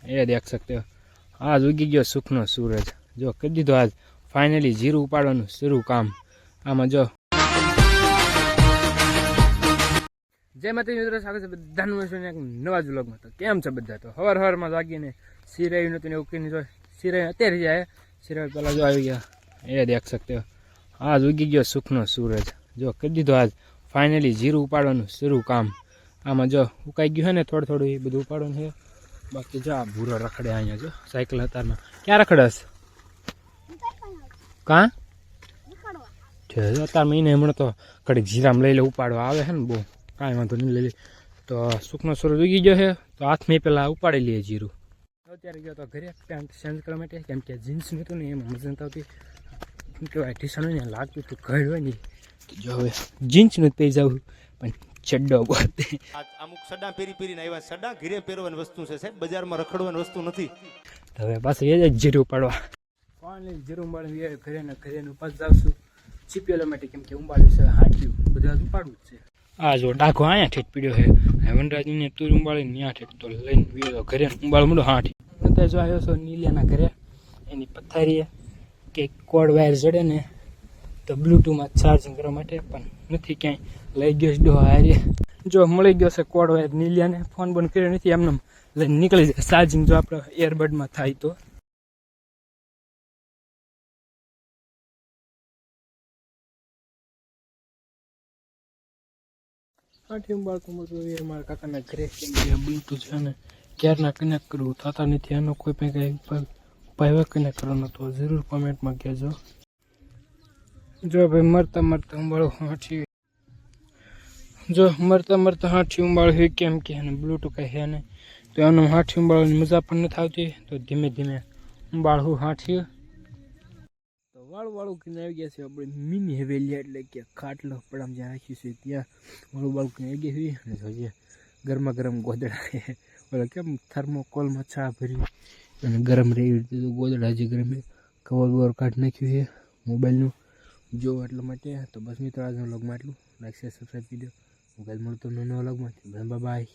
ये देख सकते हो आज उगी गयो सुखनो सूरज जो कर दीधो आज फाइनली जीरु उपाड़वानुं शुरू काम आमां जो जय माता मित्रों स्वागत है बधानुं एक नवा व्लॉगमां। तो केम छे बधा? तो हवार जागीने सिराई नतुं एवुं कईने जो सिराई अत्यारे जाए सिराई पेला जो आई गया। ये देख सकते हो आज उगी गयो सुखनो सूरज जो कर दीधो आज फाइनली जीरु उपाड़वानुं शुरू काम आमां जो उकाई गयुं है ने थोड़ुं थोड़ुं ए बधुं उपाड़वानुं छे। बाकी जो आ भूरो रखड़े अहींया जो साइकल हतारमां क्या रखड़स का अतारमां ईने हमणे तो घड़ी जीराम लई ले उपाड़वा आवे है ने बहु कांई वांधो नहीं लई ले। तो सुखनो सूरज उगी गयो है तो हाथ में पेला उपाड़ी लीए जीरु। अत्यारे गयो तो घरे पेન્ટ चेन्ज करवा माटे केम के जीन्स नतुं ने एमां मजा नती आवती केम के टी-शर्ट ने लागतुं तो घड़ होय ने तो जो हवे जीन्स ने पेरी जाव पण चड्डो बोते अमुक सडा पेरी पेरीने आव्या सडा घरे पेरवानी वस्तु छे साहेब बजारमां रखडवानी वस्तु नथी। હવે પાછું એ જ જીરું પાડવા પાણી જીરું ઉંબાળી ઘરે ને પાછું જાવશું ચીપેલો માટે કેમ કે ઉંબાળ્યું છે હાંચ્યું બધા ઉપાડવું જ છે। આ જો ડાઘો અહીંયા ઠેઠ પીડ્યો છે વનરાજને તુર ઉંબાળી ત્યાં ઠેઠ તો લઈને વિયો ઘરે ઉંબાળ મળો હાંઠ અત્યારે જો આવ્યો છો નીલિયાના ઘરે એની પથારીએ કે કોડ વાયર જડે ને તો બ્લૂટૂથમાં ચાર્જિંગ કરવા માટે પણ નથી ક્યાંય લઈ ગયો છે ડોહા હારે જો મળી ગયો છે કોડ વાયર નીલિયાને ફોન બંધ કર્યો નથી એમને લઈને નીકળી જાય ચાર્જિંગ જો આપણે એરબડમાં થાય તો આઠમ બાળકો મારા કાકાના ઘરે કેમ કે બ્લૂટૂથ છે ને ક્યારના કનેક્ટ કરવું થતા નથી એનો કોઈ પણ કંઈ ઉપાય કનેક્ટ કરવાનો તો જરૂર કોમેન્ટમાં કહેજો। જો ભાઈ મરતા મરતા ઉંબાળો હાંઠી જો મરતા હાંઠી ઉંબાળ્યું કેમ કે બ્લૂટૂથ કંઈ છે ને તો એનું હાંઠી ઉંબાળવાની મજા પણ નથી આવતી તો ધીમે ધીમે ઉંબાળવું હાંઠી તો વાળું કરીને આવી ગયા છે આપણે મિની હવેલી એટલે કે ખાટલો પડામ જ્યાં રાખ્યું છે ત્યાં વાળું કરીને આવી ગઈ અને જોઈએ ગરમા ગરમ ગોદડા ઓલો કેમ થર્મોકોલમાં ચા ભરી અને ગરમ રહી રીતે ગોદડા જે ગરમ કવર બવર કાઢી નાખ્યું છે મોબાઈલનું જો એટલા માટે તો બસ મિત્રો આજનો વ્લોગમાં એટલું લાઈક શેર સબસ્ક્રાઈબ કરી દો મોબાઈલ મળતો નવો વ્લોગમાં બાય બાય।